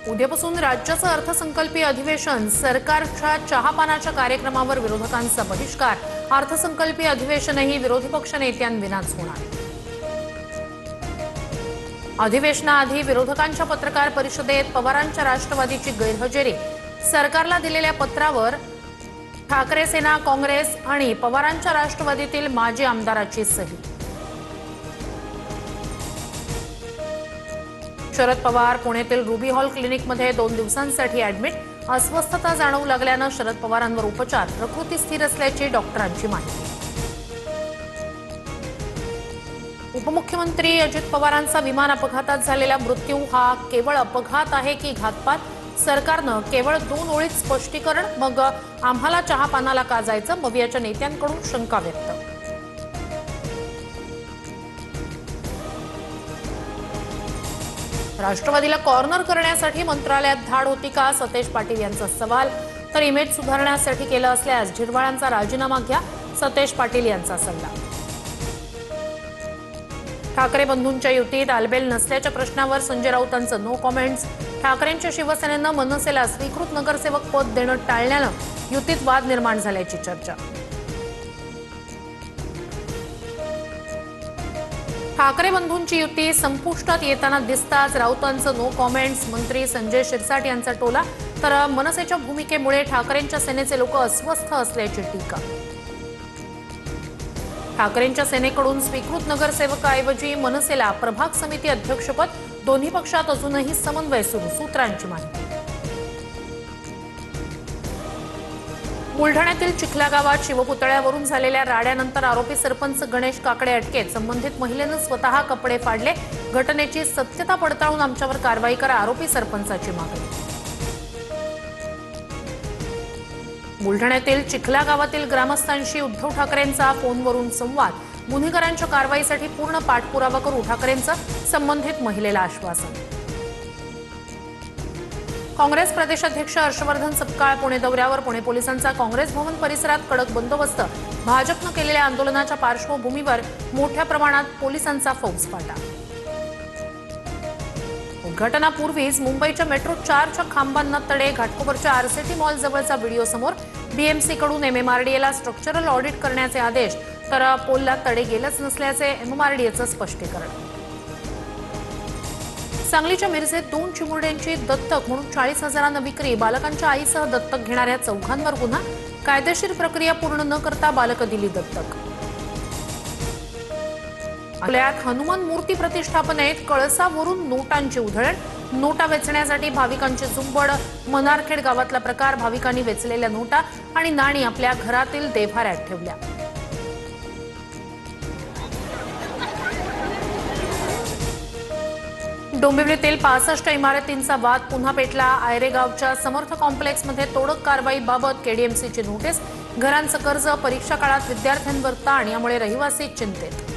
उद्यापासून राज्याचं अर्थसंकल्पीय अधिवेशन, सरकारच्या चहापानाच्या कार्यक्रमावर विरोधकांचा बहिष्कार, अर्थसंकल्पीय अधिवेशनही विरोधी पक्ष नेत्यांविनाच होणार। अधिवेशनाआधी विरोधकांच्या पत्रकार परिषदेत पवारांच्या राष्ट्रवादीची गैरहजेरी, सरकारला दिलेल्या पत्रावर ठाकरे सेना, काँग्रेस आणि पवारांच्या राष्ट्रवादीतील माजी आमदाराची सही। शरद पवार पुण्यातील रुबी हॉल क्लिनिकमध्ये 2 दिवसांसाठी ऍडमिट, अस्वस्थता जाणवू लागल्यानं शरद पवारांवर उपचार, प्रकृती स्थिर असल्याची डॉक्टरांची माहिती। उपमुख्यमंत्री अजित पवारांचा विमान अपघातात झालेला मृत्यू हा केवळ अपघात आहे की घातपात? सरकारनं केवळ 2 ओळीत स्पष्टीकरण, मग आम्हाला चहापानाला का जायचं? मवियाच्या नेत्यांकडून शंका व्यक्त। राष्ट्रवादीला कॉर्नर करण्यासाठी मंत्रालयात धाड होती का? सतेज पाटील यांचा सवाल। तर इमेज सुधारण्यासाठी केलं असल्यास झिरवाळांचा राजीनामा घ्या, सतेज पाटील यांचा सल्ला। ठाकरे बंधूंच्या युतीत आलबेल नसल्याच्या प्रश्नावर संजय राऊतांचं नो कॉमेंट्स। ठाकरेंच्या शिवसेनेनं मनसेला स्वीकृत नगरसेवक पद देणं टाळल्यानं युतीत वाद निर्माण झाल्याची चर्चा। ठाकरे बंधूंची युती संपुष्टात येताना दिसताच राऊतांचं नो कॉमेंट्स। मंत्री संजय शिरसाट यांचा टोला, तर मनसेच्या भूमिकेमुळे ठाकरेंच्या सेनेचे लोक अस्वस्थ असल्याची टीका। ठाकरेंच्या सेनेकडून स्वीकृत नगरसेवकाऐवजी मनसेला प्रभाग समिती अध्यक्षपद, दोन्ही पक्षात अजूनही समन्वय सुरू, सूत्रांची माहिती। बुलढाण्यातील चिखला गावात शिवपुतळ्यावरून झालेल्या राड्यानंतर आरोपी सरपंच गणेश काकडे अटकेत, संबंधित महिलेनं स्वतः कपडे फाडले, घटनेची सत्यता पडताळून आमच्यावर कारवाई करा, आरोपी सरपंचाची मागणी। बुलढाण्यातील चिखला गावातील ग्रामस्थांशी उद्धव ठाकरेंचा फोनवरून संवाद, गुन्हेगारांच्या कारवाईसाठी पूर्ण पाठपुरावा करू, ठाकरेंचं संबंधित महिलेला आश्वासन। काँग्रेस प्रदेशाध्यक्ष हर्षवर्धन सपकाळ पुणे दौऱ्यावर, पुणे पोलिसांचा काँग्रेस भवन परिसरात कडक बंदोबस्त, भाजपनं केलेल्या आंदोलनाच्या पार्श्वभूमीवर मोठ्या प्रमाणात पोलिसांचा फौजफाटा। उद्घाटनापूर्वीच मुंबईच्या मेट्रो 4च्या खांबांना तडे, घाटकोपरच्या आरसीटी मॉल जवळचा व्हिडिओ समोर, बीएमसीकडून एमएमआरडीएला स्ट्रक्चरल ऑडिट करण्याचे आदेश, तर पोलला तडे गेलंच नसल्याचे एमएमआरडीएचं स्पष्टीकरण। सांगलीच्या मिरजेत 2 चिमुरड्यांची दत्तक म्हणून 40,000 विक्री, बालकांच्या आईसह दत्तक घेणाऱ्या 4 गुन्हा, कायदेशीर प्रक्रिया पूर्ण न करता बालकं दिली दत्तक। आपल्यात हनुमान मूर्ती प्रतिष्ठापनेत कळसावरून नोटांची उधळण, नोटा वेचण्यासाठी भाविकांची झुंबड, मनारखेड गावातला प्रकार, भाविकांनी वेचलेल्या नोटा आणि नाणी आपल्या घरातील देव्हाऱ्यात ठेवल्या। डोंबिवलीतील 65 इमारतींचा वाद पुन्हा पेटला, आयरे गावच्या समर्थ कॉम्प्लेक्समध्ये तोडक कारवाईबाबत केडीएमसीची नोटीस, घरांचं कर्ज, परीक्षा काळात विद्यार्थ्यांवर ताण, यामुळे रहिवासी चिंतेत।